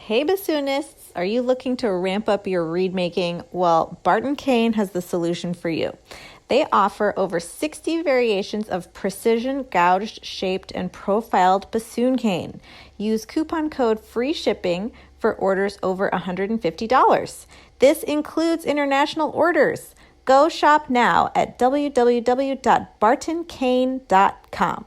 Hey bassoonists, are you looking to ramp up your reed making? Well, Barton Kane has the solution for you. They offer over 60 variations of precision gouged, shaped, and profiled bassoon cane. Use coupon code FREE SHIPPING for orders over $150. This includes international orders. Go shop now at www.bartonkane.com.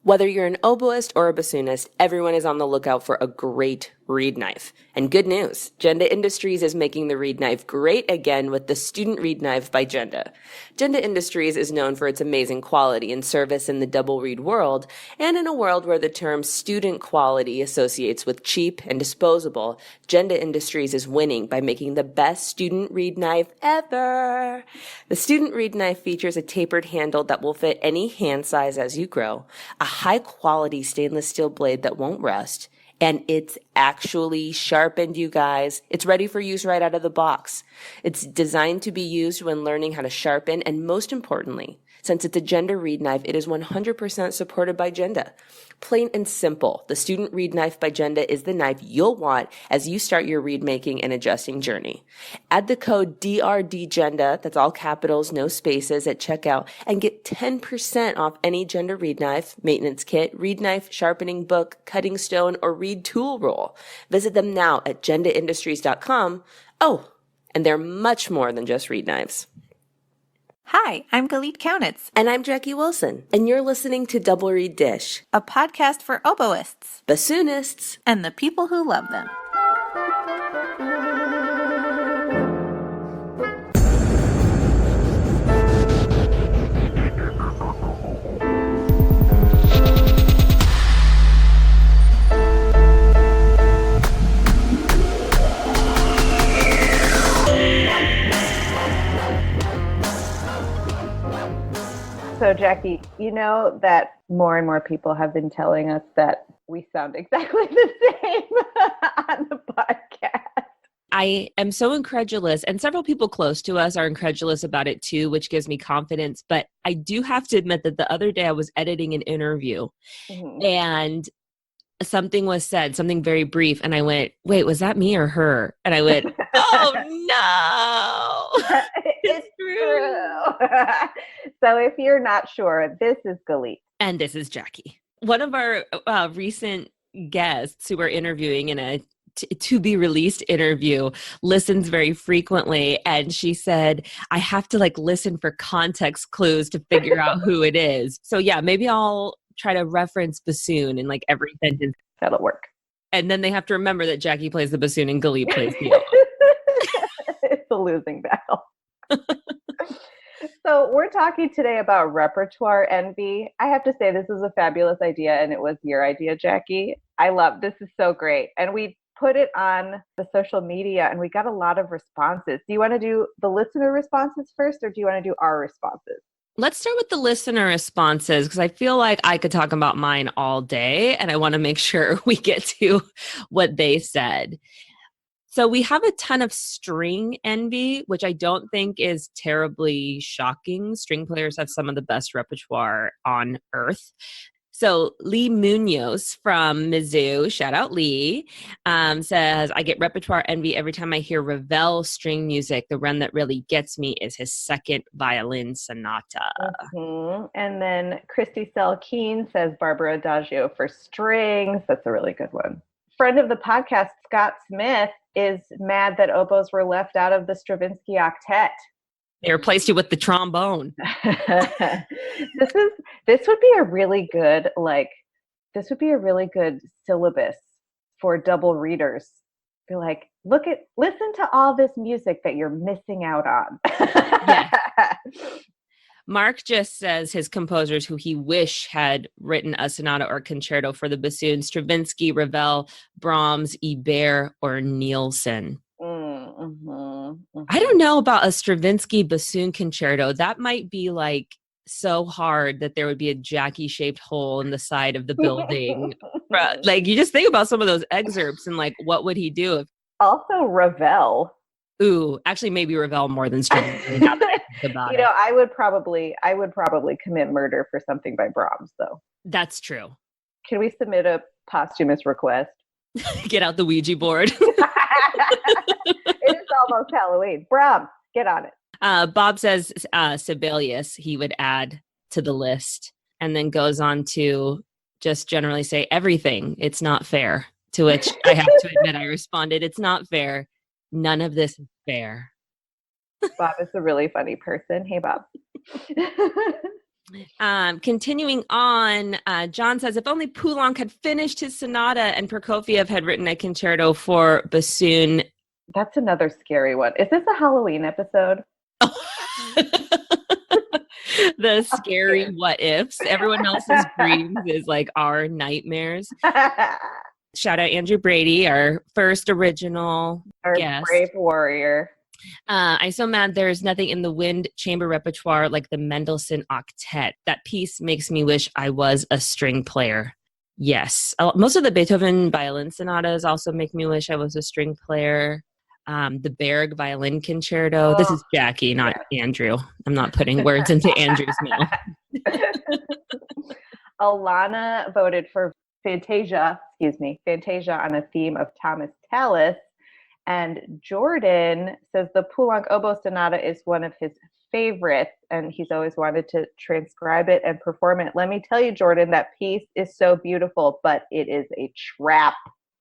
Whether you're an oboist or a bassoonist, everyone is on the lookout for a great reed knife. And good news, Genda Industries is making the reed knife great again with the Student Reed Knife by Genda. Genda Industries is known for its amazing quality and service in the double reed world, and in a world where the term student quality associates with cheap and disposable, Genda Industries is winning by making the best student reed knife ever. The student reed knife features a tapered handle that will fit any hand size as you grow, a high-quality stainless steel blade that won't rust, and it's actually sharpened, you guys. It's ready for use right out of the box. It's designed to be used when learning how to sharpen, and most importantly, since it's a Genda reed knife, it is 100% supported by Genda. Plain and simple, the Student Reed Knife by Genda is the knife you'll want as you start your reed making and adjusting journey. Add the code DRDGenda, that's all capitals, no spaces, at checkout, and get 10% off any Genda reed knife, maintenance kit, reed knife, sharpening book, cutting stone, or reed tool roll. Visit them now at gendaindustries.com. Oh, and they're much more than just reed knives. Hi, I'm Galit Kaunitz, And I'm Jackie Wilson, and you're listening to Double Reed Dish, a podcast for oboists bassoonists, and the people who love them. So, Jackie, you know that more and more people have been telling us that we sound exactly the same on the podcast. I am so incredulous, and several people close to us are incredulous about it too, which gives me confidence. But I do have to admit that the other day I was editing an interview and something was said, something very brief, and I went, wait, was that me or her? And I went, oh no, It's true. So if you're not sure, this is Galit. And this is Jackie. One of our recent guests who we're interviewing in a to be released interview listens very frequently, and she said I have to listen for context clues to figure out who it is. So yeah, maybe I'll try to reference bassoon in every sentence. That'll work. And then they have to remember that Jackie plays the bassoon and Galit plays the oboe. It's a losing battle. So we're talking today about repertoire envy. I have to say this is a fabulous idea, and it was your idea, Jackie. I love this. Is so great. And we put it on the social media, and we got a lot of responses. Do you want to do the listener responses first, or do you want to do our responses? Let's start with the listener responses, because I feel like I could talk about mine all day, and I want to make sure we get to what they said. So we have a ton of string envy, which I don't think is terribly shocking. String players have some of the best repertoire on earth. So Lee Munoz from Mizzou, shout out Lee, says, I get repertoire envy every time I hear Ravel string music. The one that really gets me is his second violin sonata. And then Christy Selkeen says Barbara Adagio for strings. That's a really good one. Friend of the podcast, Scott Smith, is mad that oboes were left out of the Stravinsky octet. They replaced you with the trombone. This would be a really good syllabus for double readers. Be like, listen to all this music that you're missing out on. Yeah. Mark just says his composers who he wish had written a sonata or concerto for the bassoon: Stravinsky, Ravel, Brahms, Ibert, or Nielsen. I don't know about a Stravinsky bassoon concerto. That might be so hard that there would be a Jackie-shaped hole in the side of the building. You just think about some of those excerpts and what would he do if... Also Ravel. Ooh, actually maybe Ravel more than Stravinsky. Now that I think about it. I would probably commit murder for something by Brahms, though. That's true. Can we submit a posthumous request? Get out the Ouija board. It is almost Halloween. Brahms, get on it. Bob says Sibelius he would add to the list, and then goes on to just generally say everything. It's not fair. To which I have to admit, I responded, it's not fair. None of this is fair. Bob is a really funny person. Hey, Bob. Continuing on, John says, if only Poulenc had finished his sonata and Prokofiev had written a concerto for bassoon. That's another scary one. Is this a Halloween episode? The scary what ifs. Everyone else's dreams is like our nightmares. Shout out Andrew Brady, our first original guest. Brave warrior. I'm so mad there's nothing in the wind chamber repertoire like the Mendelssohn Octet. That piece makes me wish I was a string player. Yes. Most of the Beethoven violin sonatas also make me wish I was a string player. The Berg Violin Concerto. This is Jackie, not Andrew. I'm not putting words into Andrew's mouth. Alana voted for Fantasia on a theme of Thomas Tallis. And Jordan says the Poulenc Oboe Sonata is one of his favorites, and he's always wanted to transcribe it and perform it. Let me tell you, Jordan, that piece is so beautiful, but it is a trap.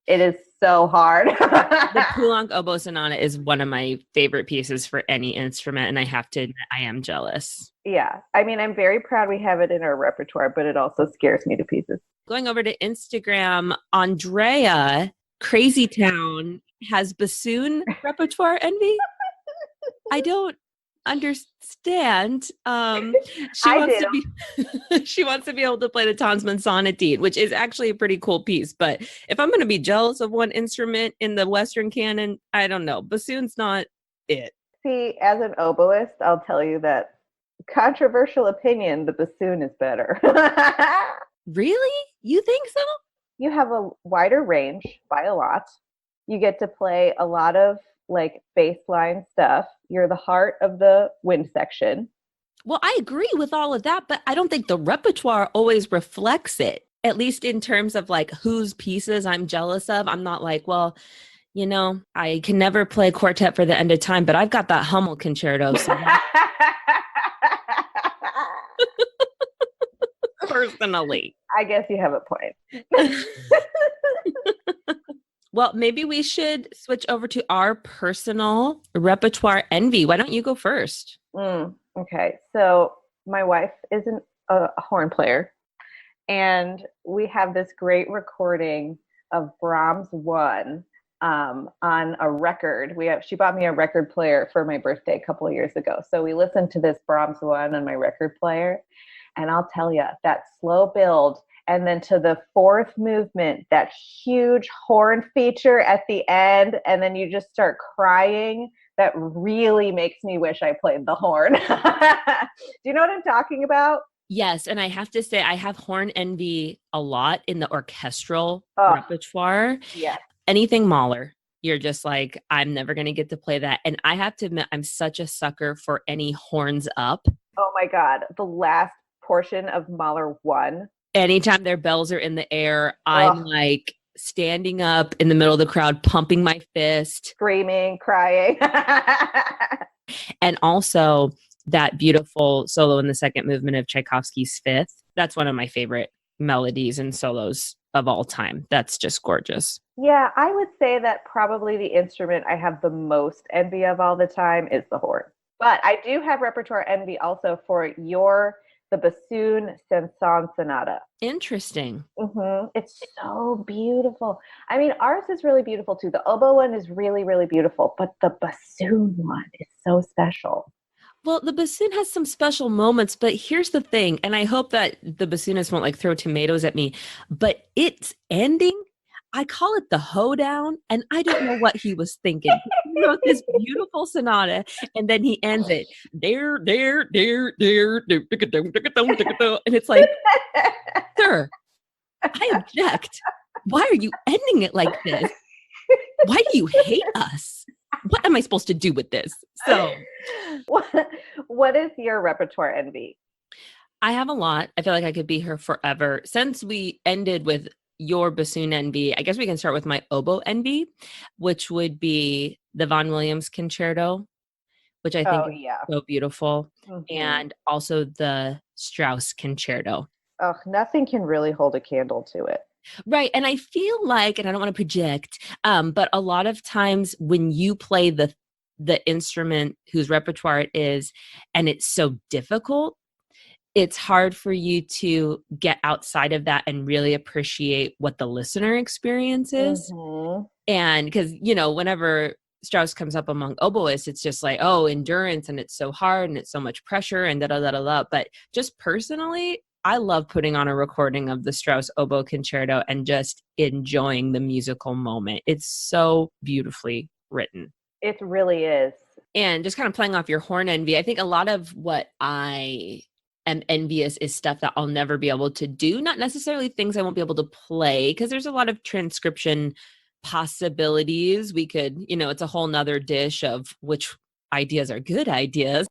It is so hard. The Poulenc Oboe Sonata is one of my favorite pieces for any instrument, and I have to admit, I am jealous. Yeah. I mean, I'm very proud we have it in our repertoire, but it also scares me to pieces. Going over to Instagram, Andrea, Crazy Town, has bassoon repertoire envy. I don't understand. She wants to be able to play the Tonsman Sonatine, which is actually a pretty cool piece. But if I'm going to be jealous of one instrument in the Western canon, I don't know. Bassoon's not it. See, as an oboist, I'll tell you that controversial opinion, the bassoon is better. Really? You think so? You have a wider range by a lot. You get to play a lot of like bass line stuff. You're the heart of the wind section. Well, I agree with all of that, but I don't think the repertoire always reflects it, at least in terms of like whose pieces I'm jealous of. I'm not like, well, you know, I can never play quartet for the end of time, but I've got that Hummel concerto. So personally, I guess you have a point. Well, maybe we should switch over to our personal repertoire envy. Why don't you go first? Okay. So my wife is a horn player, and we have this great recording of Brahms 1 on a record. She bought me a record player for my birthday a couple of years ago. So we listened to this Brahms 1 on my record player, and I'll tell you, that slow build, and then to the fourth movement, that huge horn feature at the end, and then you just start crying. That really makes me wish I played the horn. Do you know what I'm talking about? Yes, and I have to say, I have horn envy a lot in the orchestral repertoire. Yeah. Anything Mahler, you're just like, I'm never going to get to play that. And I have to admit, I'm such a sucker for any horns up. Oh my God. The last portion of Mahler 1. Anytime their bells are in the air, I'm like standing up in the middle of the crowd, pumping my fist. Screaming, crying. And also that beautiful solo in the second movement of Tchaikovsky's Fifth. That's one of my favorite melodies and solos of all time. That's just gorgeous. Yeah, I would say that probably the instrument I have the most envy of all the time is the horn. But I do have repertoire envy also for the Bassoon Saint-Saëns Sonata. Interesting. Mm-hmm. It's so beautiful. I mean, ours is really beautiful too. The oboe one is really, really beautiful, but the bassoon one is so special. Well, the bassoon has some special moments, but here's the thing, and I hope that the bassoonist won't like throw tomatoes at me, but its ending, I call it the hoedown, and I don't know what he was thinking. He wrote this beautiful sonata, and then he ends it, there, and it's like, sir, I object. Why are you ending it like this? Why do you hate us? What am I supposed to do with this? So, what is your repertoire envy? I have a lot. I feel like I could be here forever. Since we ended with your bassoon envy, I guess we can start with my oboe envy, which would be the Vaughan Williams Concerto, which I think Oh, is yeah. so beautiful, Hmm. and also the Strauss Concerto. Oh, nothing can really hold a candle to it. Right. And I feel like, and I don't want to project, but a lot of times when you play the instrument whose repertoire it is, and it's so difficult, it's hard for you to get outside of that and really appreciate what the listener experience is. Hmm. And because, whenever Strauss comes up among oboists, it's just like, oh, endurance, and it's so hard and it's so much pressure and da da da da da. But just personally, I love putting on a recording of the Strauss Oboe Concerto and just enjoying the musical moment. It's so beautifully written. It really is. And just kind of playing off your horn envy, I think a lot of what I am envious is stuff that I'll never be able to do, not necessarily things I won't be able to play, because there's a lot of transcription possibilities. We could, it's a whole nother dish of which ideas are good ideas.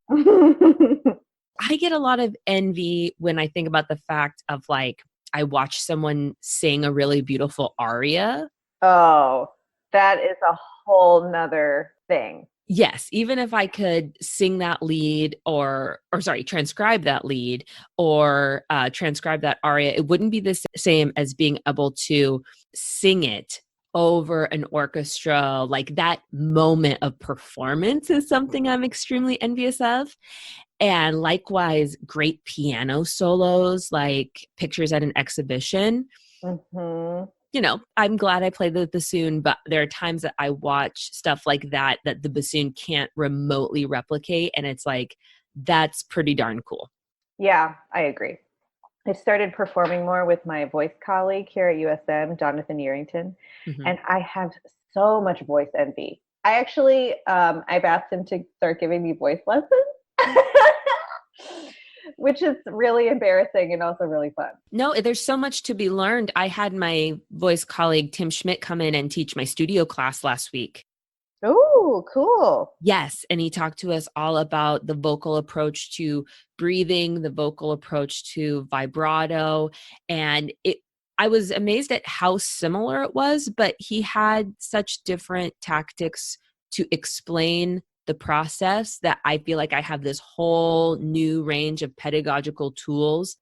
I get a lot of envy when I think about the fact of like, I watch someone sing a really beautiful aria. Oh, that is a whole nother thing. Yes, even if I could sing that lead or sorry, transcribe that lead or transcribe that aria, it wouldn't be the same as being able to sing it over an orchestra. Like that moment of performance is something I'm extremely envious of. And likewise, great piano solos, like pictures at an exhibition. Hmm. I'm glad I played the bassoon, but there are times that I watch stuff like that the bassoon can't remotely replicate. And it's like, that's pretty darn cool. Yeah, I agree. I started performing more with my voice colleague here at USM, Jonathan Yerington, Mhm. and I have so much voice envy. I actually, I've asked him to start giving me voice lessons, which is really embarrassing and also really fun. No, there's so much to be learned. I had my voice colleague, Tim Schmidt, come in and teach my studio class last week. Oh, cool. Yes. And he talked to us all about the vocal approach to breathing, the vocal approach to vibrato. And I was amazed at how similar it was, but he had such different tactics to explain the process that I feel like I have this whole new range of pedagogical tools.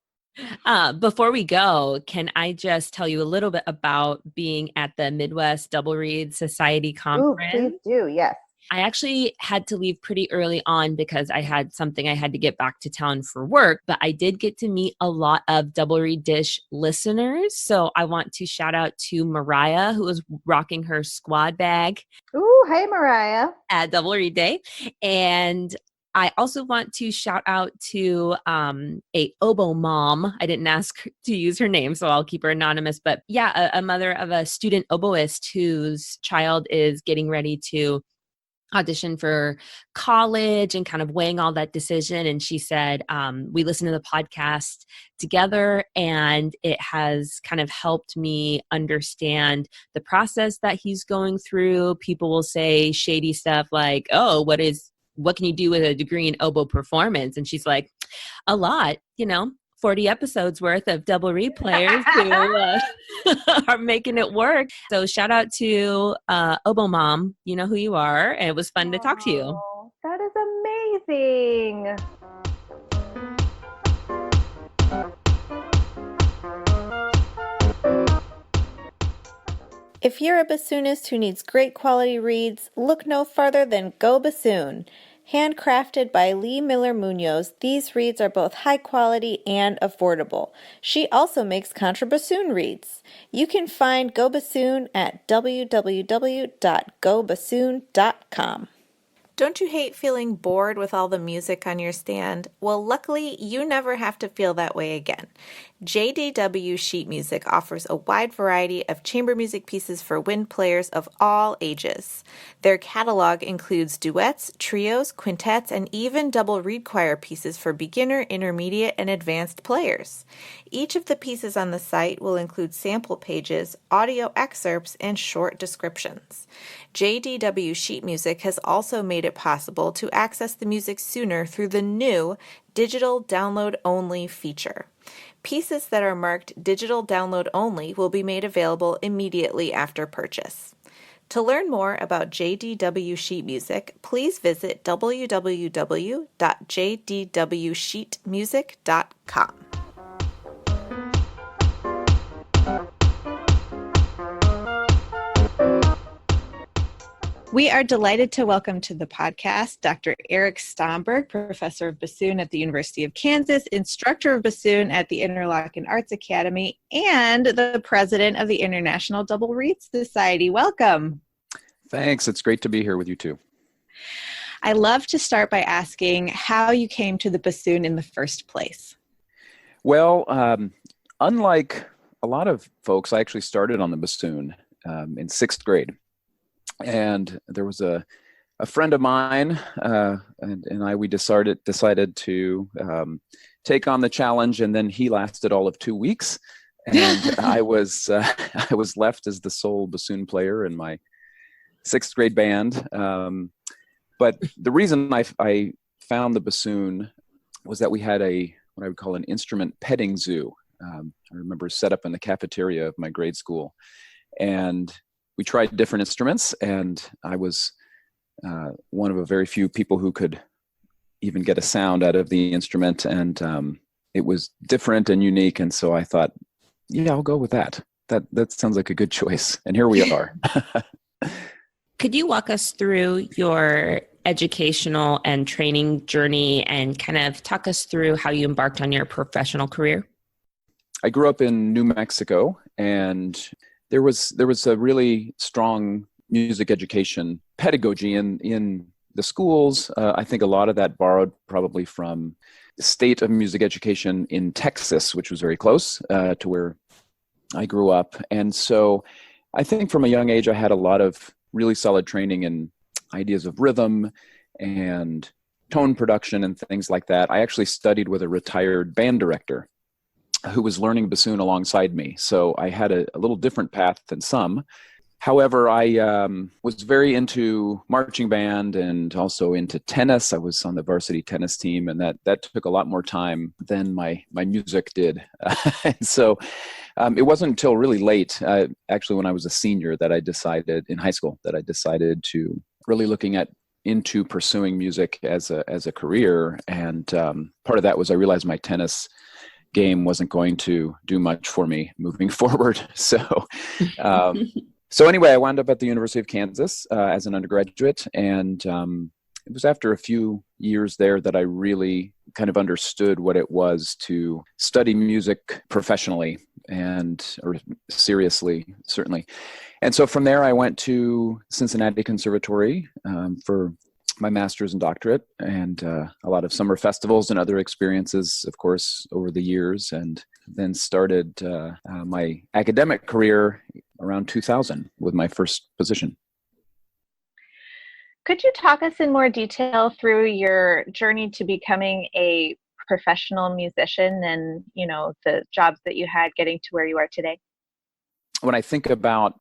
Before we go, can I just tell you a little bit about being at the Midwest Double Reed Society Ooh, please Conference? do. Yes. I actually had to leave pretty early on because I had something I had to get back to town for work, but I did get to meet a lot of Double Reed Dish listeners. So I want to shout out to Mariah, who was rocking her squad bag Ooh, hey, Mariah. at Double Read Day. And I also want to shout out to a oboe mom. I didn't ask to use her name, so I'll keep her anonymous. But yeah, a mother of a student oboist whose child is getting ready to audition for college and kind of weighing all that decision. And she said, we listened to the podcast together and it has kind of helped me understand the process that he's going through. People will say shady stuff like, oh, what can you do with a degree in oboe performance? And she's like, a lot, 40 episodes worth of double reed players who are making it work. So shout out to Oboe Mom. You know who you are. And it was fun to talk to you. Oh, that is amazing. If you're a bassoonist who needs great quality reeds, look no farther than Go Bassoon. Handcrafted by Lee Miller Munoz, these reeds are both high quality and affordable. She also makes contrabassoon reeds. You can find Go Bassoon at www.gobassoon.com. Don't you hate feeling bored with all the music on your stand? Well, luckily, you never have to feel that way again. JDW Sheet Music offers a wide variety of chamber music pieces for wind players of all ages. Their catalog includes duets, trios, quintets, and even double reed choir pieces for beginner, intermediate, and advanced players. Each of the pieces on the site will include sample pages, audio excerpts, and short descriptions. JDW Sheet Music has also made it possible to access the music sooner through the new digital download-only feature. Pieces that are marked digital download only will be made available immediately after purchase. To learn more about JDW Sheet Music, please visit www.jdwsheetmusic.com. We are delighted to welcome to the podcast Dr. Eric Stomberg, professor of bassoon at the University of Kansas, instructor of bassoon at the Interlochen Arts Academy, and the president of the International Double Reed Society. Welcome. Thanks. It's great to be here with you too. I love to start by asking how you came to the bassoon in the first place. Well, unlike a lot of folks, I actually started on the bassoon in sixth grade. And there was a friend of mine we decided to take on the challenge, and then he lasted all of 2 weeks, and I was left as the sole bassoon player in my sixth grade band. But the reason I found the bassoon was that we had what I would call an instrument petting zoo. I remember set up in the cafeteria of my grade school, and we tried different instruments, and I was one of a very few people who could even get a sound out of the instrument, and it was different and unique, and so I thought, yeah, I'll go with that. That sounds like a good choice, and here we are. Could you walk us through your educational and training journey and kind of talk us through how you embarked on your professional career? I grew up in New Mexico, and there was a really strong music education pedagogy in the schools. I think a lot of that borrowed probably from the state of music education in Texas, which was very close to where I grew up. And so I think from a young age, I had a lot of really solid training in ideas of rhythm and tone production and things like that. I actually studied with a retired band director who was learning bassoon alongside me. So I had a little different path than some. However, I was very into marching band and also into tennis. I was on the varsity tennis team, and that took a lot more time than my music did. And so it wasn't until really late, actually when I was a senior, that I decided, in high school, that I decided to really looking into pursuing music as a career. And part of that was I realized my tennis game wasn't going to do much for me moving forward. So anyway, I wound up at the University of Kansas as an undergraduate, and it was after a few years there that I really kind of understood what it was to study music professionally or seriously, certainly. And so from there, I went to Cincinnati Conservatory for my master's and doctorate, and a lot of summer festivals and other experiences, of course, over the years, and then started my academic career around 2000 with my first position. Could you talk us in more detail through your journey to becoming a professional musician and, the jobs that you had getting to where you are today? When I think about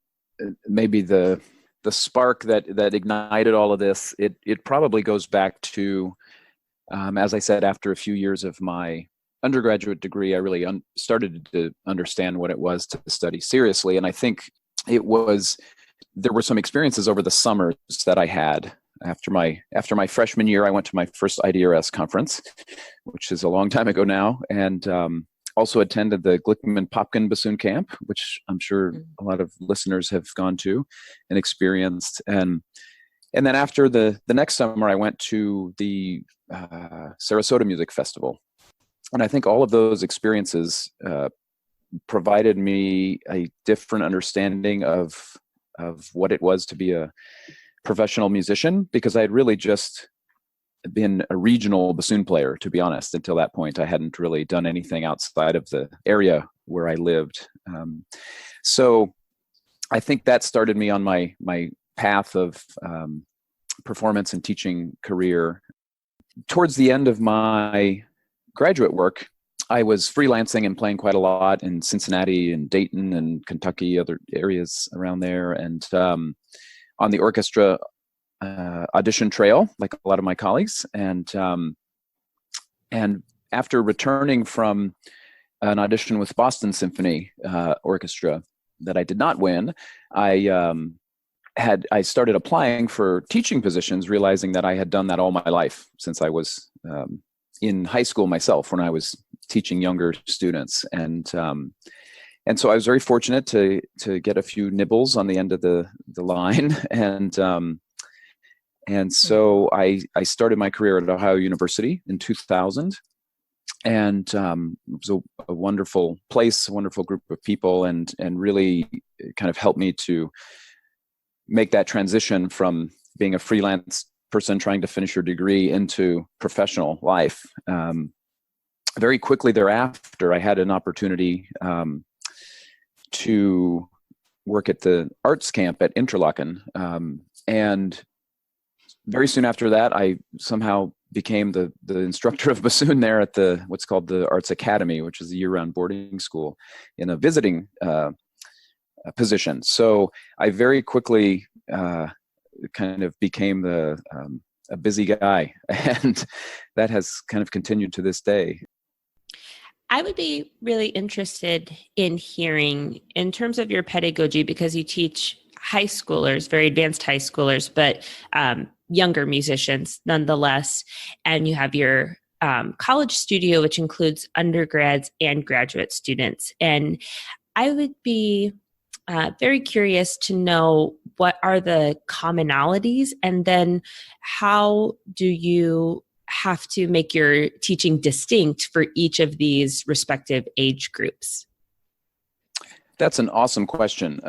maybe the spark that ignited all of this, it probably goes back to, as I said, after a few years of my undergraduate degree, I really started to understand what it was to study seriously. And I think there were some experiences over the summers that I had. After my freshman year, I went to my first IDRS conference, which is a long time ago now, and also attended the Glickman-Popkin Bassoon Camp, which I'm sure a lot of listeners have gone to and experienced. And then after the next summer, I went to the Sarasota Music Festival. And I think all of those experiences provided me a different understanding of what it was to be a professional musician, because I had really just been a regional bassoon player, to be honest. Until that point, I hadn't really done anything outside of the area where I lived. So I think that started me on my path of performance and teaching career. Towards the end of my graduate work, I was freelancing and playing quite a lot in Cincinnati and Dayton and Kentucky, other areas around there, and on the orchestra audition trail, like a lot of my colleagues. And after returning from an audition with Boston Symphony Orchestra that I did not win. I started applying for teaching positions, realizing that I had done that all my life since I was in high school myself, when I was teaching younger students. And so I was very fortunate to get a few nibbles on the end of the line. And so I started my career at Ohio University in 2000. And it was a wonderful place, a wonderful group of people, and really kind of helped me to make that transition from being a freelance person trying to finish your degree into professional life. Very quickly thereafter, I had an opportunity to work at the arts camp at Interlaken. And very soon after that, I somehow became the instructor of bassoon there at what's called the Arts Academy, which is a year-round boarding school, in a visiting position. So I very quickly kind of became a busy guy, and that has kind of continued to this day. I would be really interested in hearing, in terms of your pedagogy, because you teach high schoolers, very advanced high schoolers, but younger musicians nonetheless. And you have your college studio, which includes undergrads and graduate students. And I would be very curious to know, what are the commonalities, and then how do you have to make your teaching distinct for each of these respective age groups? That's an awesome question.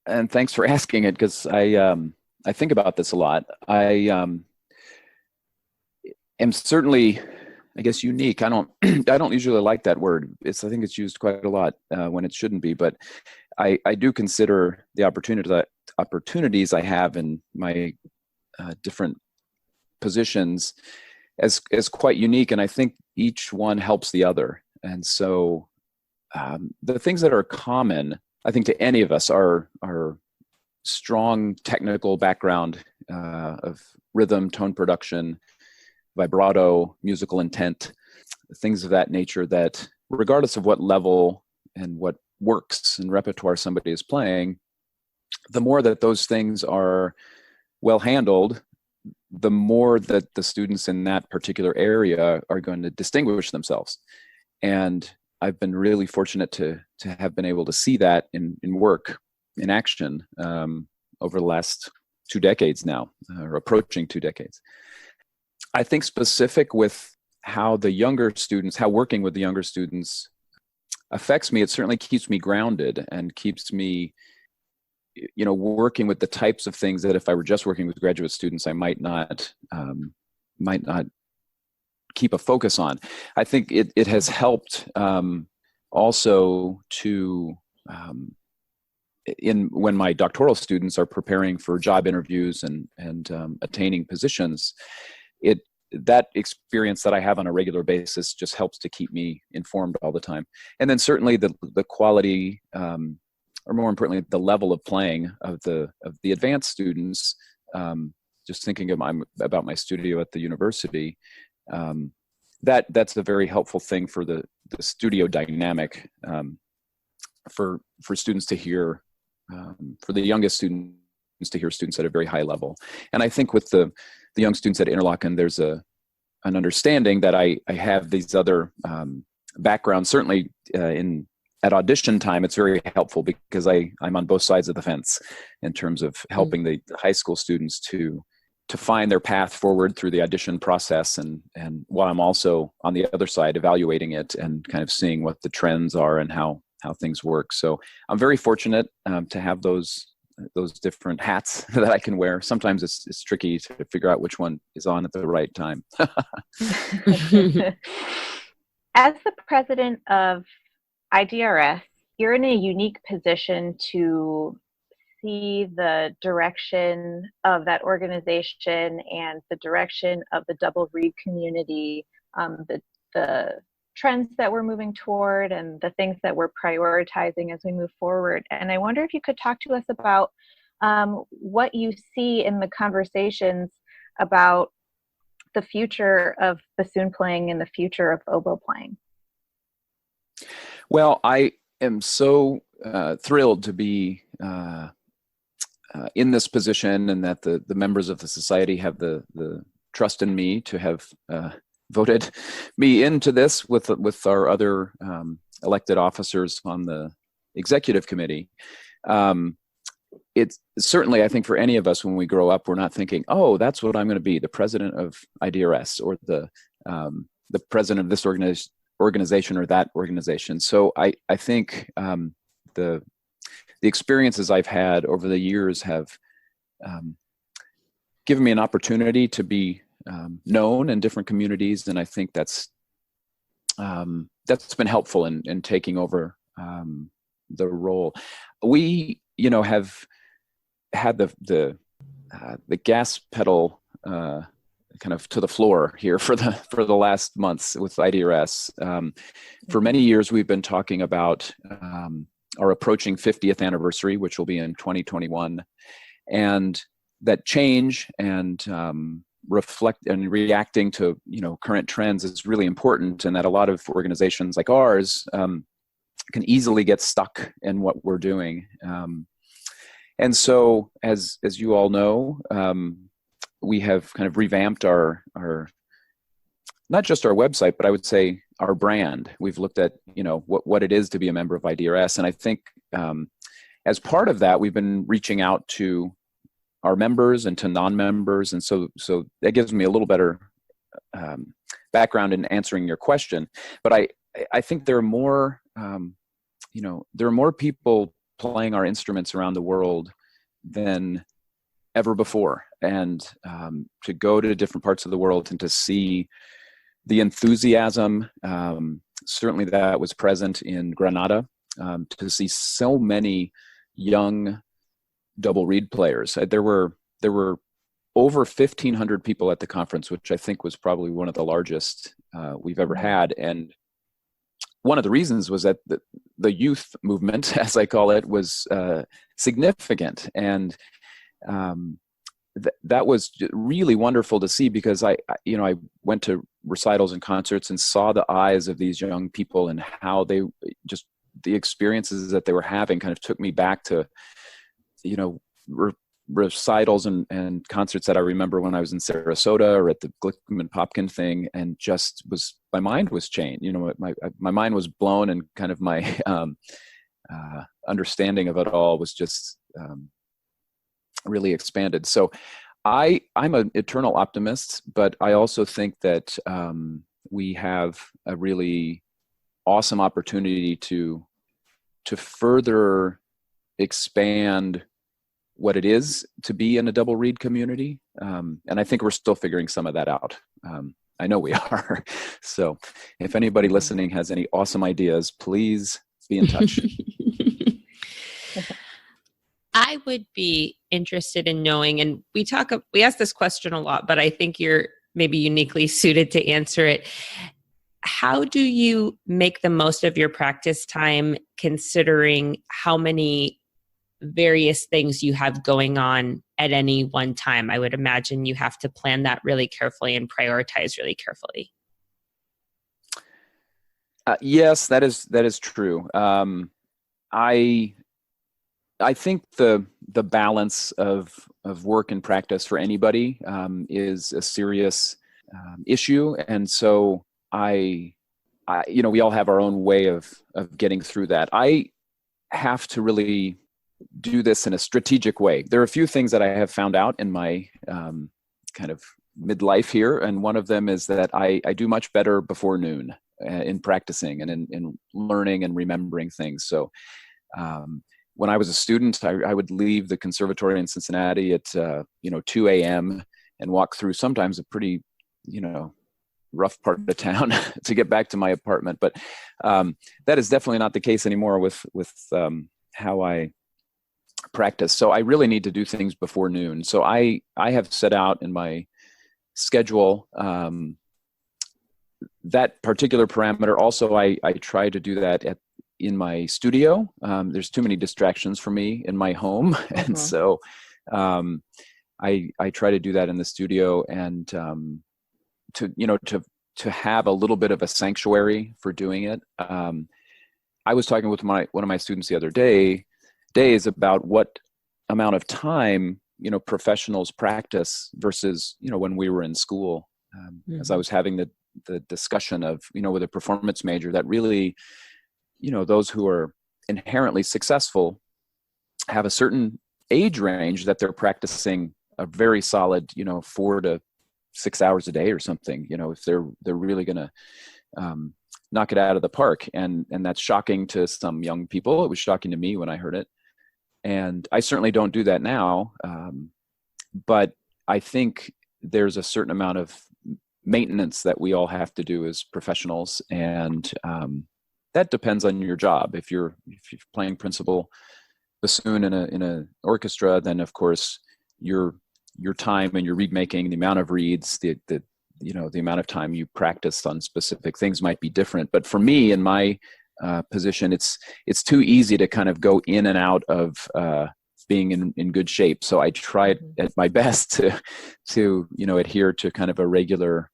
And thanks for asking it, because I think about this a lot. I am certainly, I guess, unique. I don't usually like that word. I think it's used quite a lot when it shouldn't be, but I do consider the opportunities I have in my different positions as quite unique, and I think each one helps the other. And so the things that are common, I think, to any of us are strong technical background of rhythm, tone production, vibrato, musical intent, things of that nature, that regardless of what level and what works and repertoire somebody is playing, the more that those things are well handled, the more that the students in that particular area are going to distinguish themselves. And I've been really fortunate to have been able to see that in work, in action, over the last 2 decades now, or approaching 2 decades. I think specific with how working with the younger students affects me, it certainly keeps me grounded and keeps me, working with the types of things that if I were just working with graduate students, I might not keep a focus on. I think it has helped also to when my doctoral students are preparing for job interviews and attaining positions, that experience that I have on a regular basis just helps to keep me informed all the time. And then certainly the quality, or more importantly, the level of playing of the advanced students. Just thinking about my studio at the university, that's a very helpful thing for the studio dynamic, for students to hear, for the youngest students to hear students at a very high level. And I think with the young students at Interlaken, there's an understanding that I have these other backgrounds. Certainly at audition time, it's very helpful because I'm on both sides of the fence in terms of helping the high school students to find their path forward through the audition process, and while I'm also on the other side evaluating it and kind of seeing what the trends are and how things work. So I'm very fortunate to have those different hats that I can wear. Sometimes it's tricky to figure out which one is on at the right time. As the president of IDRS, you're in a unique position to see the direction of that organization and the direction of the double reed community, the trends that we're moving toward and the things that we're prioritizing as we move forward. And I wonder if you could talk to us about what you see in the conversations about the future of bassoon playing and the future of oboe playing. Well, I am so thrilled to be in this position, and that the members of the society have the trust in me to have voted me into this with our other elected officers on the executive committee. It's certainly, I think, for any of us when we grow up, we're not thinking, oh, that's what I'm going to be, the president of IDRS, or the president of this organization or that organization. So I think the experiences I've had over the years have given me an opportunity to be known in different communities, and I think that's been helpful in taking over the role. We, have had the gas pedal kind of to the floor here for the last months with IDRS. For many years, we've been talking about our approaching 50th anniversary, which will be in 2021, and that change and reflect and reacting to current trends is really important, and that a lot of organizations like ours can easily get stuck in what we're doing. And so, as you all know, we have kind of revamped our not just our website, but I would say our brand. We've looked at what it is to be a member of IDRS, and I think as part of that, we've been reaching out to our members and to non-members, and so that gives me a little better background in answering your question. But I think there are more there are more people playing our instruments around the world than ever before, and to go to different parts of the world and to see the enthusiasm, certainly that was present in Granada, to see so many young double reed players. There were over 1,500 people at the conference, which I think was probably one of the largest we've ever had. And one of the reasons was that the youth movement, as I call it, was significant. And that was really wonderful to see, because I went to recitals and concerts and saw the eyes of these young people, and how the experiences that they were having kind of took me back to, recitals and concerts that I remember when I was in Sarasota or at the Glickman Popkin thing, and just my mind was changed. My mind was blown, and kind of my understanding of it all was just really expanded. So I'm an eternal optimist, but I also think that we have a really awesome opportunity to further expand what it is to be in a double reed community. And I think we're still figuring some of that out. I know we are. So if anybody listening has any awesome ideas, please be in touch. I would be interested in knowing, and we ask this question a lot, but I think you're maybe uniquely suited to answer it. How do you make the most of your practice time, considering how many various things you have going on at any one time? I would imagine you have to plan that really carefully and prioritize really carefully. Yes, that is true. I think the balance of work and practice for anybody is a serious issue, and so I we all have our own way of getting through that. I have to really do this in a strategic way. There are a few things that I have found out in my kind of midlife here, and one of them is that I do much better before noon in practicing and in learning and remembering things. So when I was a student, I would leave the conservatory in Cincinnati at 2 a.m. and walk through sometimes a pretty rough part of town to get back to my apartment. But that is definitely not the case anymore with how I practice. So I really need to do things before noon. So I have set out in my schedule that particular parameter. Also, I try to do that in my studio. There's too many distractions for me in my home. And so I try to do that in the studio, and to have a little bit of a sanctuary for doing it. I was talking with one of my students the other days about what amount of time, professionals practice versus, when we were in school. As I was having the discussion of, with a performance major, that really, those who are inherently successful have a certain age range that they're practicing a very solid, 4 to 6 hours a day or something, if they're really going to knock it out of the park. And that's shocking to some young people. It was shocking to me when I heard it. And I certainly don't do that now. But I think there's a certain amount of maintenance that we all have to do as professionals. And that depends on your job. If you're playing principal bassoon in a orchestra, then of course your time and your reed making, the amount of reeds, the amount of time you practice on specific things might be different. But for me, in my position, it's too easy to kind of go in and out of being in good shape. So I try at my best to adhere to kind of a regular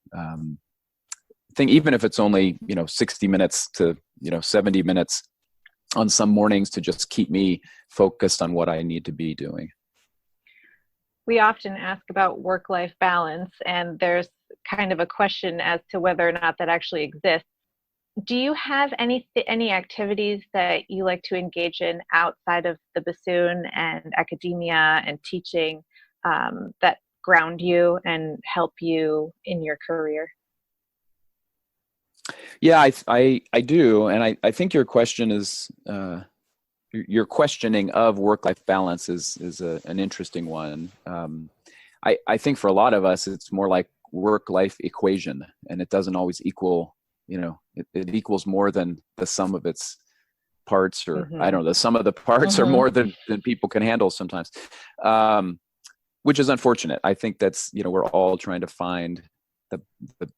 thing, even if it's only 60 minutes to 70 minutes on some mornings, to just keep me focused on what I need to be doing. We often ask about work-life balance, and there's kind of a question as to whether or not that actually exists. Do you have any activities that you like to engage in outside of the bassoon and academia and teaching that ground you and help you in your career? Yeah, I do. And I think your question is, your questioning of work-life balance is an interesting one. I think for a lot of us, it's more like work-life equation, and it doesn't always equal, it equals more than the sum of its parts, or I don't know, the sum of the parts are more than people can handle sometimes, which is unfortunate. I think that's, we're all trying to find the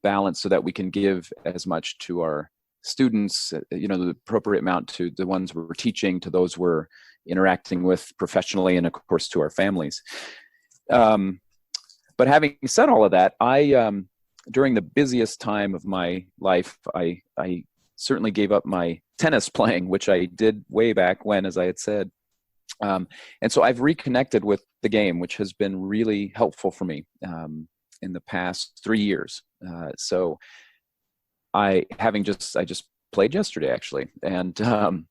balance so that we can give as much to our students, the appropriate amount to the ones we're teaching, to those we're interacting with professionally, and of course to our families. But having said all of that, during the busiest time of my life, I certainly gave up my tennis playing, which I did way back when, as I had said. And so I've reconnected with the game, which has been really helpful for me in the past 3 years. So I just played yesterday, actually. And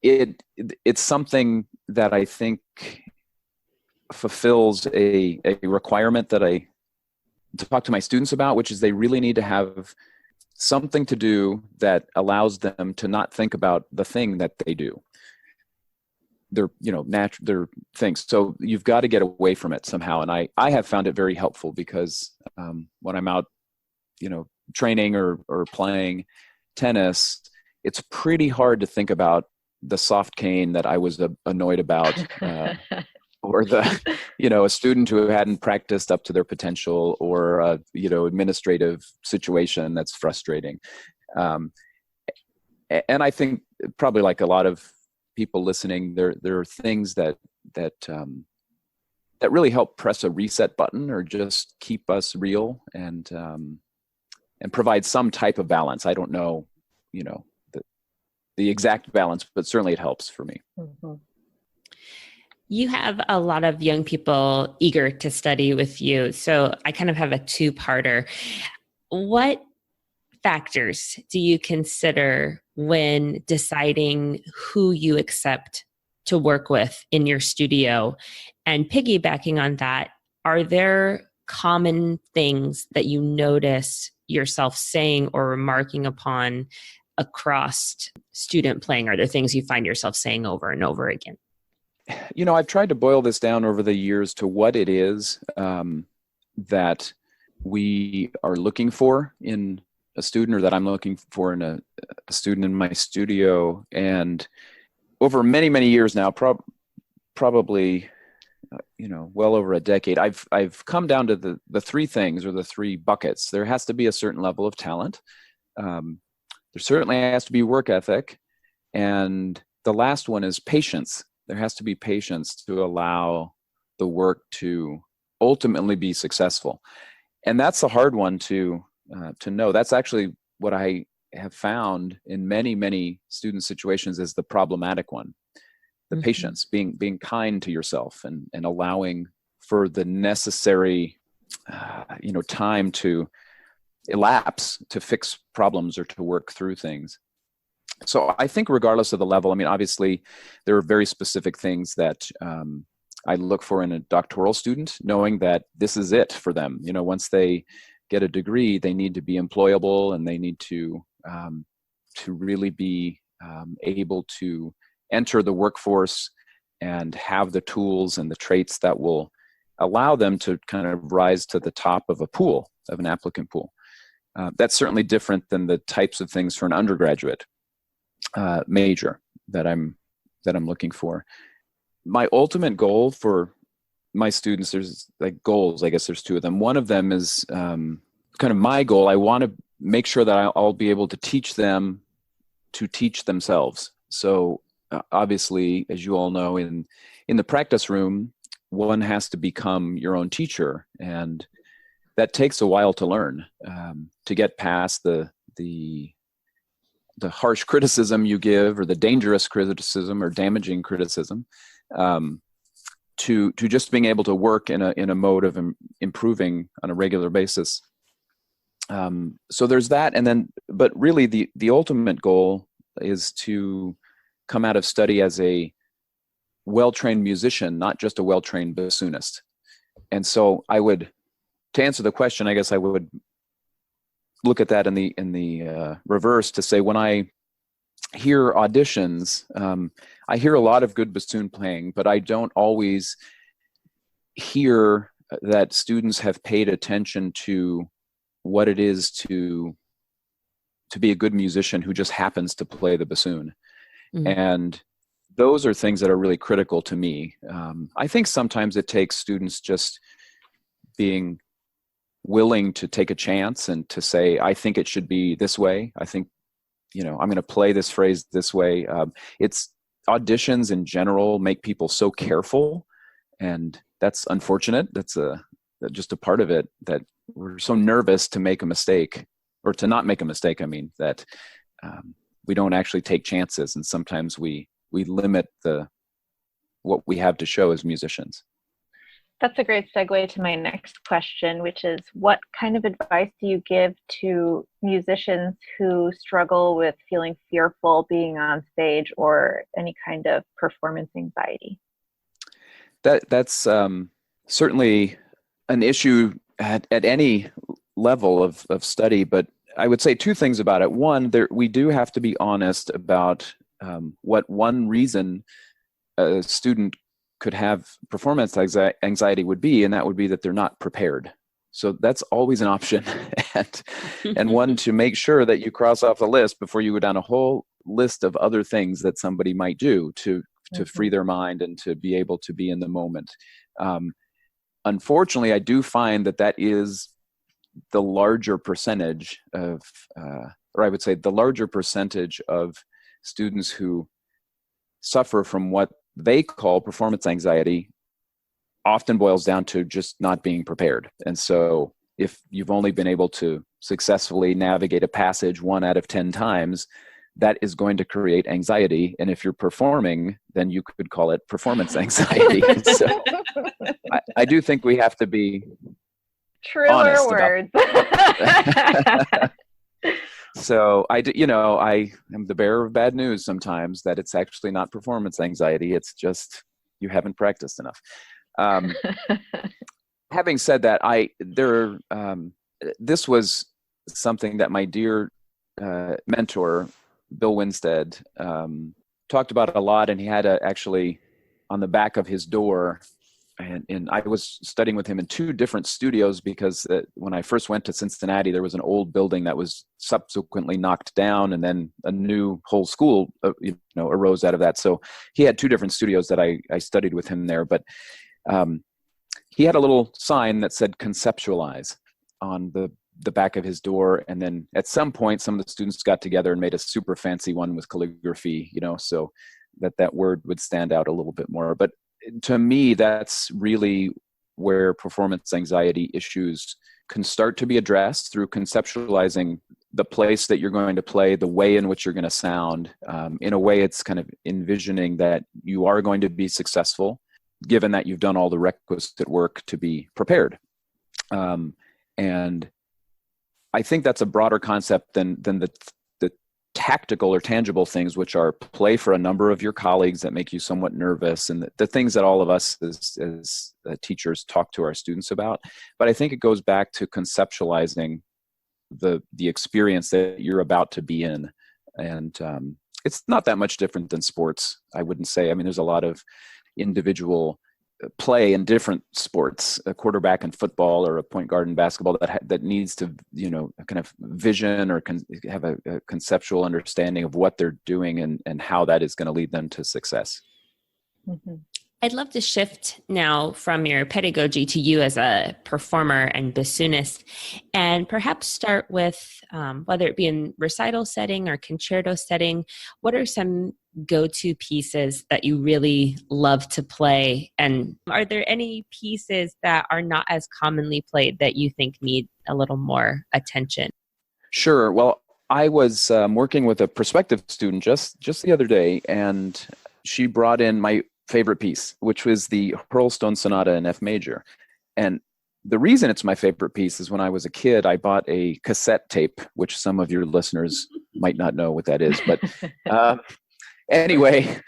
it's something that I think fulfills a requirement that I talk to my students about, which is they really need to have something to do that allows them to not think about the thing that they do. They're, their things. So you've got to get away from it somehow. And I have found it very helpful because when I'm out, training or playing tennis, it's pretty hard to think about the soft cane that I was annoyed about, or the, a student who hadn't practiced up to their potential, or administrative situation that's frustrating. And I think probably like a lot of people listening, there are things that really help press a reset button, or just keep us real and provide some type of balance. I don't know, the exact balance, but certainly it helps for me. Mm-hmm. You have a lot of young people eager to study with you. So I kind of have a two-parter. What factors do you consider when deciding who you accept to work with in your studio? And piggybacking on that, are there common things that you notice yourself saying or remarking upon across student playing? Are there things you find yourself saying over and over again? I've tried to boil this down over the years to what it is that we are looking for in a student, or that I'm looking for in a student in my studio. And over many, many years now, probably, well over a decade, I've come down to the three things, or the three buckets. There has to be a certain level of talent. There certainly has to be work ethic. And the last one is patience. There has to be patience to allow the work to ultimately be successful. And that's a hard one to know. That's actually what I have found in many, many student situations is the problematic one. The patience, being kind to yourself and allowing for the necessary, time to elapse to fix problems or to work through things. So I think regardless of the level, I mean, obviously there are very specific things that I look for in a doctoral student, knowing that this is it for them. Once they get a degree, they need to be employable and they need to really be able to enter the workforce and have the tools and the traits that will allow them to kind of rise to the top of an applicant pool. That's certainly different than the types of things for an undergraduate major that I'm looking for. My ultimate goal for my students, there's like goals, I guess there's two of them. One of them is kind of my goal. I want to make sure that I'll be able to teach them to teach themselves. So obviously, as you all know, in the practice room, one has to become your own teacher, and that takes a while to learn, to get past the harsh criticism you give, or the dangerous criticism or damaging criticism, to just being able to work in a mode of improving on a regular basis. So there's that, and then, but really the ultimate goal is to come out of study as a well-trained musician, not just a well-trained bassoonist. And so to answer the question, I guess I would look at that in the reverse, to say, when I hear auditions, I hear a lot of good bassoon playing, but I don't always hear that students have paid attention to what it is to be a good musician who just happens to play the bassoon. And those are things that are really critical to me. I think sometimes it takes students just being willing to take a chance and to say, I think it should be this way. I think, I'm going to play this phrase this way. It's auditions in general make people so careful, and that's unfortunate. That's just a part of it, that we're so nervous to make a mistake, or to not make a mistake. I mean, that we don't actually take chances, and sometimes we limit what we have to show as musicians. That's a great segue to my next question, which is, what kind of advice do you give to musicians who struggle with feeling fearful being on stage, or any kind of performance anxiety? That's certainly an issue at any level of study, but I would say two things about it. One, we do have to be honest about what one reason a student could have performance anxiety would be, and that would be that they're not prepared. So that's always an option, and one to make sure that you cross off the list before you go down a whole list of other things that somebody might do to free their mind and to be able to be in the moment. Unfortunately, I do find that is the larger percentage of, or I would say the larger percentage of students who suffer from what they call performance anxiety often boils down to just not being prepared. And so if you've only been able to successfully navigate a passage 1 out of 10 times, that is going to create anxiety. And if you're performing, then you could call it performance anxiety. So I do think we have to be truer words. So I am the bearer of bad news sometimes, that it's actually not performance anxiety. It's just you haven't practiced enough. Having said that, this was something that my dear mentor, Bill Winstead, talked about a lot, and he had actually on the back of his door. And I was studying with him in 2 different studios, because when I first went to Cincinnati, there was an old building that was subsequently knocked down, and then a new whole school arose out of that. So he had 2 different studios that I studied with him there. But he had a little sign that said "conceptualize" on the back of his door. And then at some point, some of the students got together and made a super fancy one with calligraphy, so that word would stand out a little bit more. But to me, that's really where performance anxiety issues can start to be addressed, through conceptualizing the place that you're going to play, the way in which you're going to sound. In a way, it's kind of envisioning that you are going to be successful, given that you've done all the requisite work to be prepared. And I think that's a broader concept than the tactical or tangible things, which are play for a number of your colleagues that make you somewhat nervous, and the things that all of us as teachers talk to our students about. But I think it goes back to conceptualizing the experience that you're about to be in. And it's not that much different than sports, I wouldn't say. I mean, there's a lot of individual play in different sports, a quarterback in football or a point guard in basketball that needs to, kind of vision or have a conceptual understanding of what they're doing and how that is going to lead them to success. Mm-hmm. I'd love to shift now from your pedagogy to you as a performer and bassoonist, and perhaps start with whether it be in recital setting or concerto setting, what are some go-to pieces that you really love to play? And are there any pieces that are not as commonly played that you think need a little more attention? Sure. Well, I was working with a prospective student just the other day, and she brought in my favorite piece, which was the Hurlstone Sonata in F major. And the reason it's my favorite piece is when I was a kid, I bought a cassette tape, which some of your listeners might not know what that is. But anyway,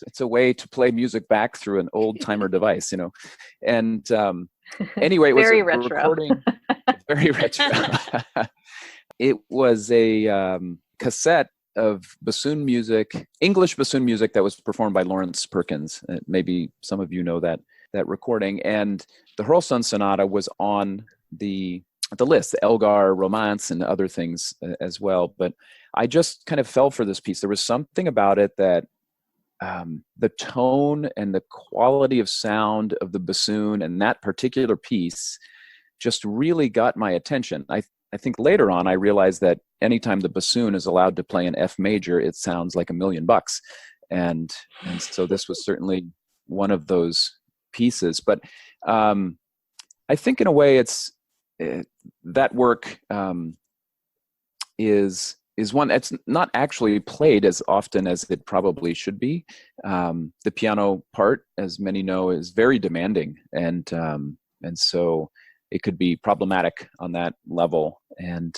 it's a way to play music back through an old-timer device, And anyway, it was very a retro. recording. Very retro. It was a cassette of bassoon music, English bassoon music that was performed by Lawrence Perkins. Maybe some of you know that recording. And the Hurlstone Sonata was on the list, the Elgar Romance and other things as well. But I just kind of fell for this piece. There was something about it that the tone and the quality of sound of the bassoon and that particular piece just really got my attention. I think later on I realized that anytime the bassoon is allowed to play in F major, it sounds like $1 million. And so this was certainly one of those pieces. But I think in a way that work is one that's not actually played as often as it probably should be. The piano part, as many know, is very demanding, and so it could be problematic on that level. And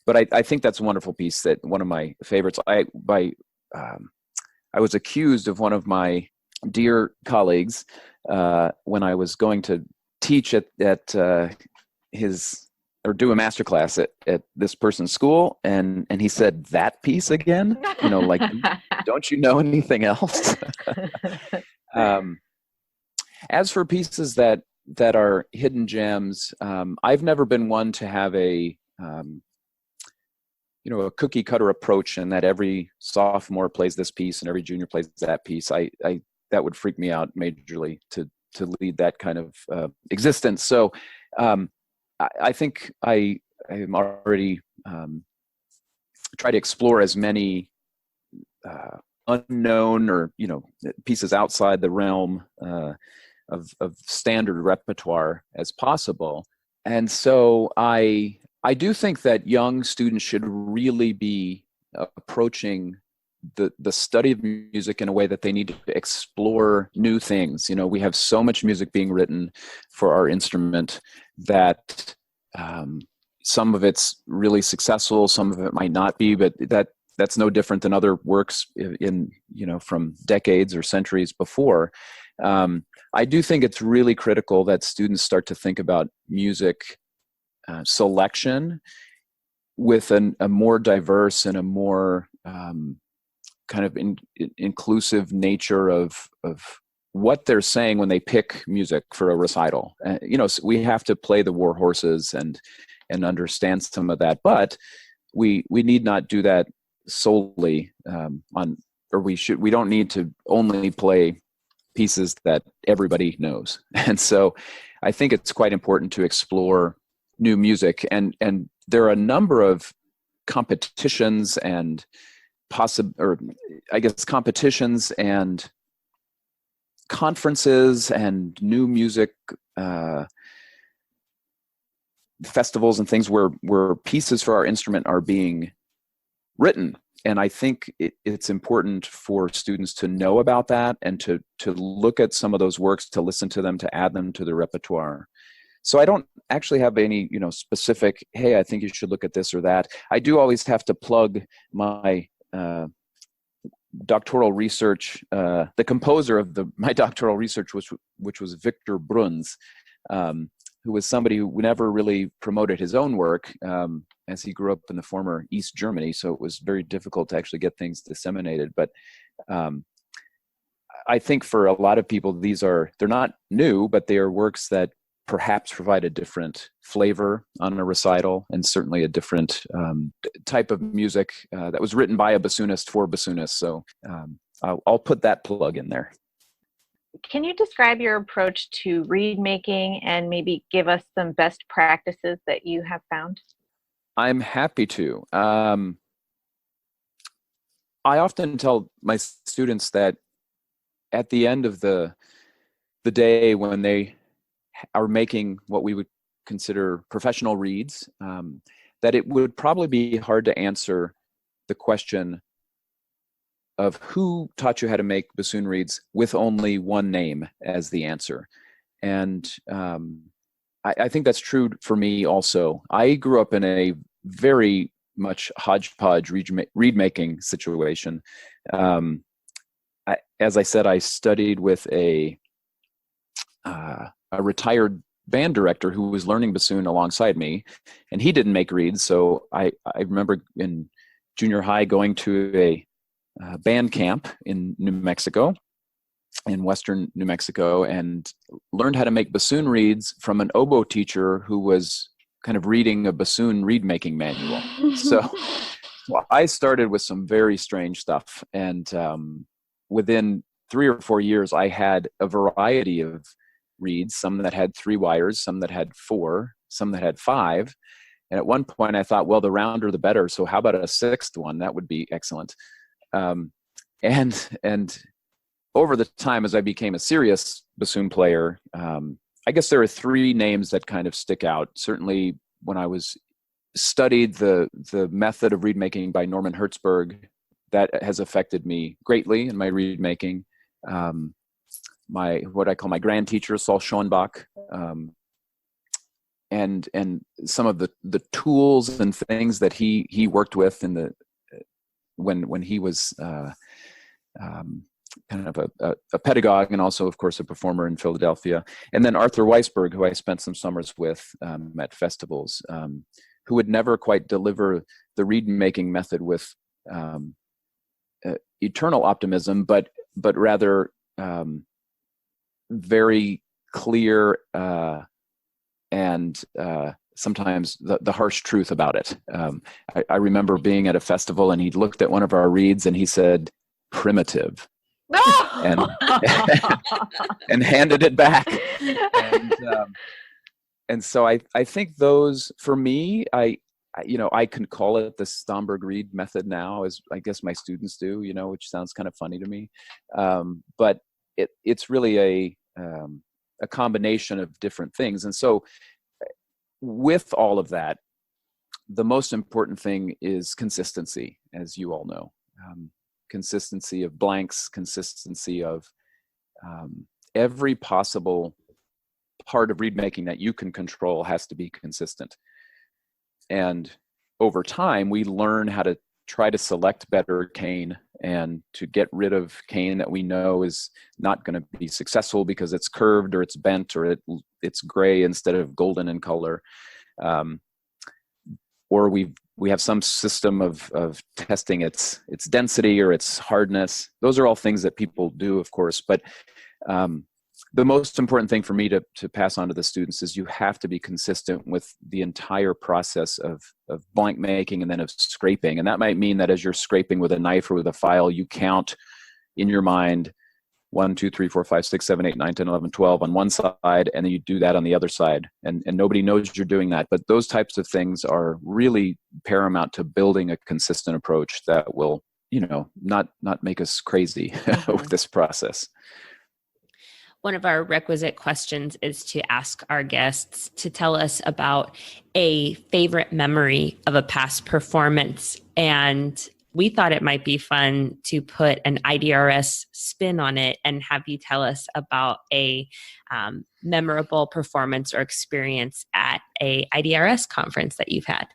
but I think that's a wonderful piece, that one of my favorites. I was accused of one of my dear colleagues when I was going to teach at his, or do a master class at this person's school, and he said, "That piece again? Like, don't you know anything else?" As for pieces that are hidden gems, I've never been one to have a cookie cutter approach, and that every sophomore plays this piece and every junior plays that piece. I that would freak me out majorly to lead that kind of existence. So I think I am already try to explore as many unknown or pieces outside the realm of standard repertoire as possible. And so I do think that young students should really be approaching the study of music in a way that they need to explore new things. We have so much music being written for our instrument that some of it's really successful, some of it might not be, but that's no different than other works in from decades or centuries before. I do think it's really critical that students start to think about music selection with a more diverse and a more kind of inclusive nature of what they're saying when they pick music for a recital. So we have to play the war horses and understand some of that, but we need not do that solely we don't need to only play pieces that everybody knows. And so I think it's quite important to explore new music, and there are a number of competitions and competitions and conferences and new music festivals and things where pieces for our instrument are being written. And I think it's important for students to know about that and to look at some of those works, to listen to them, to add them to the repertoire. So I don't actually have any, specific, hey, I think you should look at this or that. I do always have to plug my doctoral research. The composer of my doctoral research, which was Victor Bruns, who was somebody who never really promoted his own work, as he grew up in the former East Germany. So it was very difficult to actually get things disseminated. But I think for a lot of people, they're not new, but they are works that perhaps provide a different flavor on a recital, and certainly a different type of music that was written by a bassoonist for bassoonists. So I'll put that plug in there. Can you describe your approach to reed making and maybe give us some best practices that you have found? I'm happy to. I often tell my students that at the end of the day, when they are making what we would consider professional reeds, that it would probably be hard to answer the question of who taught you how to make bassoon reeds with only one name as the answer. And I think that's true for me also. I grew up in a very much hodgepodge reed making situation. As I said, I studied with a retired band director who was learning bassoon alongside me, and he didn't make reeds. So I remember in junior high going to a band camp in New Mexico, in western New Mexico, and learned how to make bassoon reeds from an oboe teacher who was kind of reading a bassoon reed making manual. So I started with some very strange stuff, and within 3 or 4 years, I had a variety of reeds, some that had 3 wires, some that had 4, some that had 5. And at one point I thought, well, the rounder the better. So how about a 6th one? That would be excellent. And over the time, as I became a serious bassoon player, I guess there are 3 names that kind of stick out. Certainly when I studied the method of reed making by Norman Hertzberg, that has affected me greatly in my reed making. What I call my grand teacher, Saul Schoenbach, and some of the tools and things that he worked with in when he was kind of a pedagogue, and also, of course, a performer in Philadelphia. And then Arthur Weisberg, who I spent some summers with at festivals, who would never quite deliver the reed making method with eternal optimism, but rather very clear and sometimes the harsh truth about it. I remember being at a festival, and he looked at one of our reeds and he said, "Primitive," and and handed it back. And so I think those, for me, I can call it the Stomberg reed method now, as I guess my students do, which sounds kind of funny to me. But it's really a combination of different things. And so with all of that, the most important thing is consistency, as you all know. Consistency of blanks, consistency of every possible part of reed making that you can control has to be consistent. And over time, we learn how to try to select better cane and to get rid of cane that we know is not going to be successful because it's curved or it's bent or it's gray instead of golden in color. Or we have some system of testing its density or its hardness. Those are all things that people do, of course, but the most important thing for me to pass on to the students is you have to be consistent with the entire process of blank making and then of scraping. And that might mean that as you're scraping with a knife or with a file, you count in your mind 1, 2, 3, 4, 5, 6, 7, 8, 9, 10, 11, 12 on one side, and then you do that on the other side. And nobody knows you're doing that. But those types of things are really paramount to building a consistent approach that will, not make us crazy with this process. One of our requisite questions is to ask our guests to tell us about a favorite memory of a past performance. And we thought it might be fun to put an IDRS spin on it and have you tell us about a memorable performance or experience at a IDRS conference that you've had.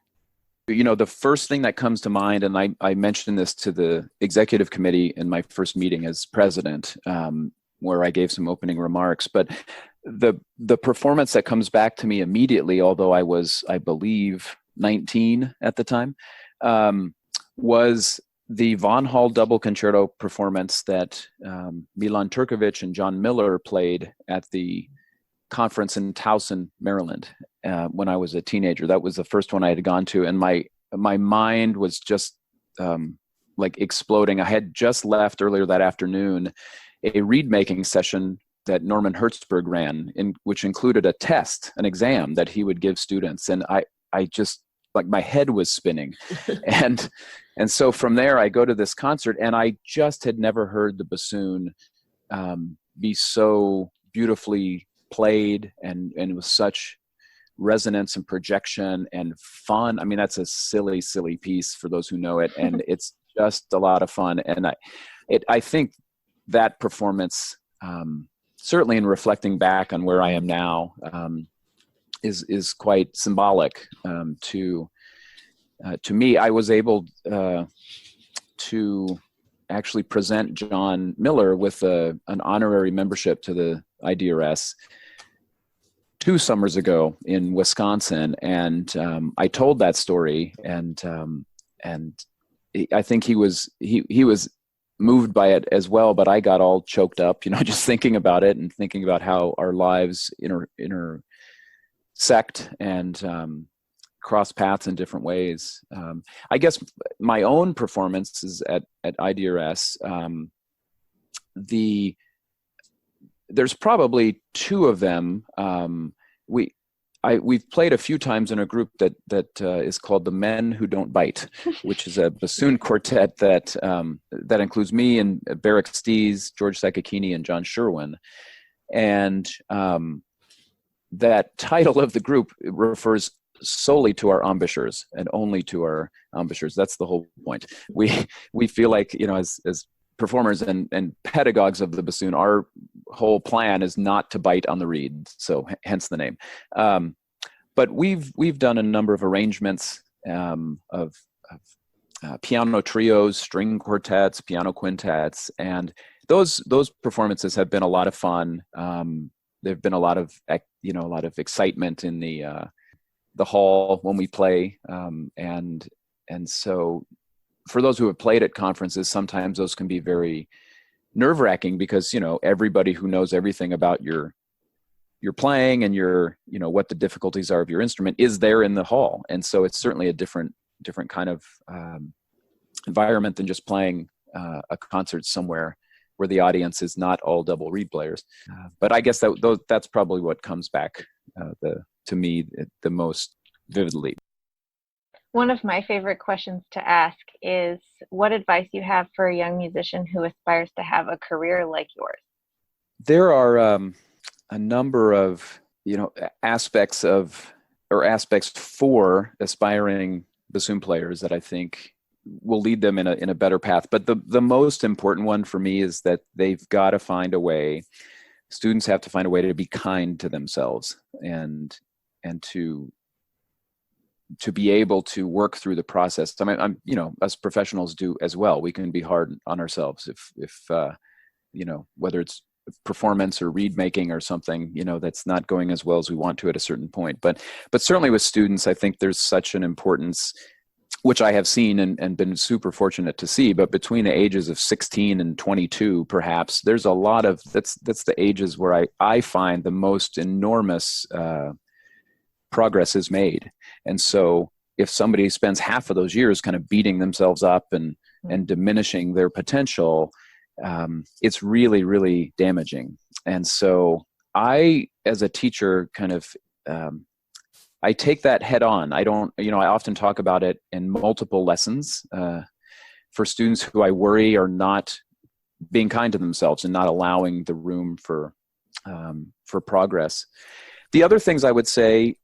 The first thing that comes to mind, and I mentioned this to the executive committee in my first meeting as president, where I gave some opening remarks, but the performance that comes back to me immediately, although I was, I believe, 19 at the time, was the Von Hall double concerto performance that Milan Turkovic and John Miller played at the conference in Towson, Maryland, when I was a teenager. That was the first one I had gone to, and my mind was just like exploding. I had just left earlier that afternoon a reed making session that Norman Hertzberg ran, which included a test, an exam that he would give students, and I just, like, my head was spinning. and so from there I go to this concert, and I just had never heard the bassoon be so beautifully played and with such resonance and projection and fun. I mean, that's a silly piece for those who know it, and it's just a lot of fun. And I think that performance, certainly in reflecting back on where I am now, is quite symbolic to me. I was able to actually present John Miller with an honorary membership to the IDRS 2 summers ago in Wisconsin, and I told that story, and I think he was moved by it as well, but I got all choked up, just thinking about it and thinking about how our lives intersect and cross paths in different ways. I guess my own performances at IDRS, there's probably 2 of them. We've played a few times in a group that is called the Men Who Don't Bite, which is a bassoon quartet that includes me and Barrick Stees, George Sakakini, and John Sherwin. And that title of the group refers solely to our embouchures and only to our embouchures. That's the whole point. We feel like, as performers and pedagogues of the bassoon, our whole plan is not to bite on the reed, so hence the name. But we've done a number of arrangements of piano trios, string quartets, piano quintets, and those performances have been a lot of fun. There've been a lot of excitement in the hall when we play, and so for those who have played at conferences, sometimes those can be very nerve-wracking because, everybody who knows everything about your playing and your, what the difficulties are of your instrument is there in the hall. And so it's certainly a different kind of environment than just playing a concert somewhere where the audience is not all double reed players. But I guess that's probably what comes back to me the most vividly. One of my favorite questions to ask is what advice you have for a young musician who aspires to have a career like yours. There are a number of aspects for aspiring bassoon players that I think will lead them in a better path. But the most important one for me is that they've got to find a way. Students have to find a way to be kind to themselves and to be able to work through the process. I mean, us professionals do as well. We can be hard on ourselves if whether it's performance or reed making or something, that's not going as well as we want to at a certain point. But certainly with students, I think there's such an importance, which I have seen and been super fortunate to see, but between the ages of 16 and 22, perhaps, there's a lot of, that's the ages where I find the most enormous progress is made. And so if somebody spends half of those years kind of beating themselves up and diminishing their potential, it's really, really damaging. And so I, as a teacher, kind of, I take that head on. I often talk about it in multiple lessons for students who I worry are not being kind to themselves and not allowing the room for for progress. The other things I would say,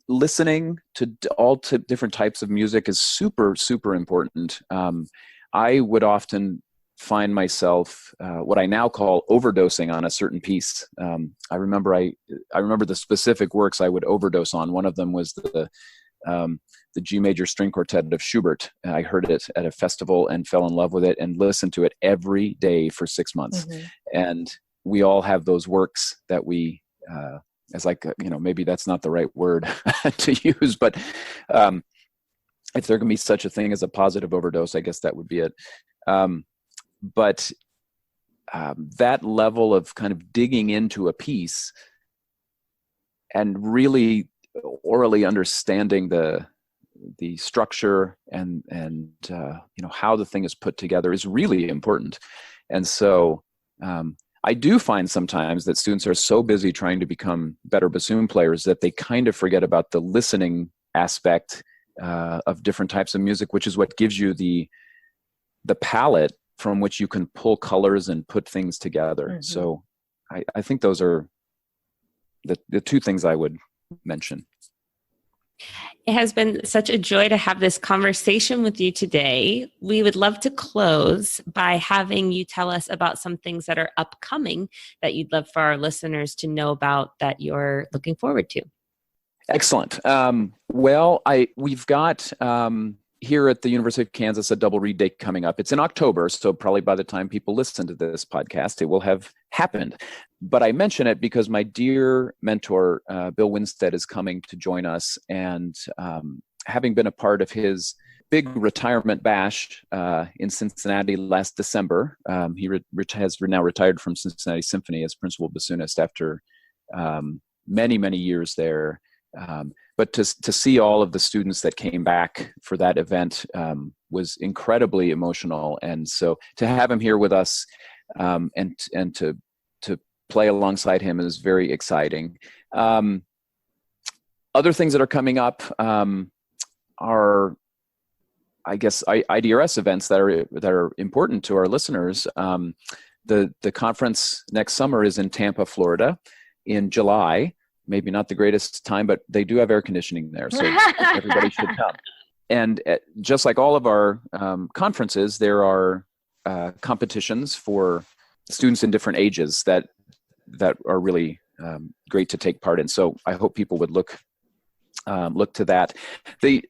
listening to different types of music is super, super important. I would often find myself what I now call overdosing on a certain piece. I remember the specific works I would overdose on. One of them was the G major string quartet of Schubert. I heard it at a festival and fell in love with it and listened to it every day for 6 months. Mm-hmm. And we all have those works that we, as like, maybe that's not the right word to use, but if there can be such a thing as a positive overdose, I guess that would be it. But that level of kind of digging into a piece and really orally understanding the structure and how the thing is put together is really important. And so I do find sometimes that students are so busy trying to become better bassoon players that they kind of forget about the listening aspect of different types of music, which is what gives you the palette from which you can pull colors and put things together. Mm-hmm. So I think those are the two things I would mention. It has been such a joy to have this conversation with you today. We would love to close by having you tell us about some things that are upcoming that you'd love for our listeners to know about that you're looking forward to. Excellent. Well, we've got here at the University of Kansas a double read day coming up. It's in October, so probably by the time people listen to this podcast, it will have happened. But I mention it because my dear mentor, Bill Winstead, is coming to join us. And having been a part of his big retirement bash in Cincinnati last December, he has now retired from Cincinnati Symphony as principal bassoonist after many, many years there. But to see all of the students that came back for that event was incredibly emotional. And so to have him here with us and to play alongside him is very exciting. Other things that are coming up are, I guess, IDRS events that are important to our listeners. The conference next summer is in Tampa, Florida, in July. Maybe not the greatest time, but they do have air conditioning there, so everybody should come. And just like all of our conferences, there are competitions for students in different ages that are really great to take part in. So I hope people would look to that. The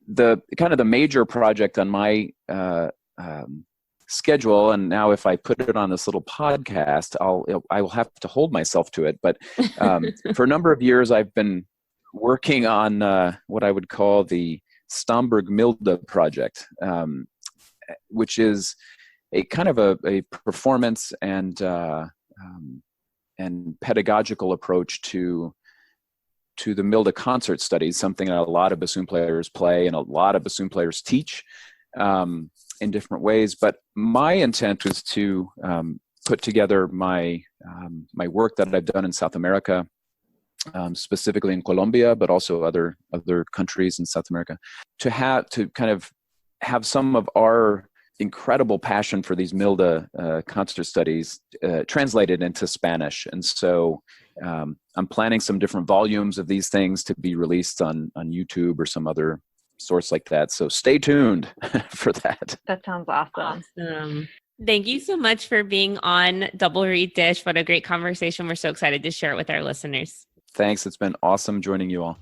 kind of the major project on my schedule, and now if I put it on this little podcast, I will have to hold myself to it. But for a number of years, I've been working on what I would call the Stomberg Milde project, which is a kind of a performance and pedagogical approach to the Milde concert studies, something that a lot of bassoon players play and a lot of bassoon players teach in different ways. But my intent was to put together my work that I've done in South America, specifically in Colombia, but also other countries in South America, to kind of have some of our incredible passion for these Milde concert studies translated into Spanish. And so I'm planning some different volumes of these things to be released on YouTube or some other source like that. So stay tuned for that. That sounds awesome. Thank you so much for being on Double Reed Dish. What a great conversation. We're so excited to share it with our listeners. Thanks. It's been awesome joining you all.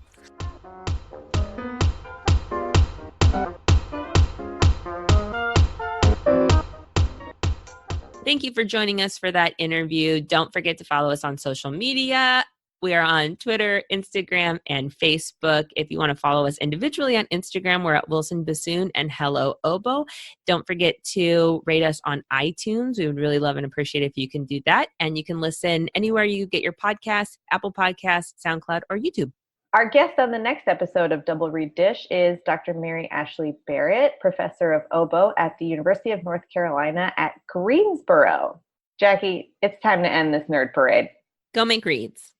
Thank you for joining us for that interview. Don't forget to follow us on social media. We are on Twitter, Instagram, and Facebook. If you want to follow us individually on Instagram, we're at Wilson Bassoon and Hello Oboe. Don't forget to rate us on iTunes. We would really love and appreciate if you can do that. And you can listen anywhere you get your podcasts, Apple Podcasts, SoundCloud, or YouTube. Our guest on the next episode of Double Reed Dish is Dr. Mary Ashley Barrett, professor of oboe at the University of North Carolina at Greensboro. Jackie, it's time to end this nerd parade. Go make reeds.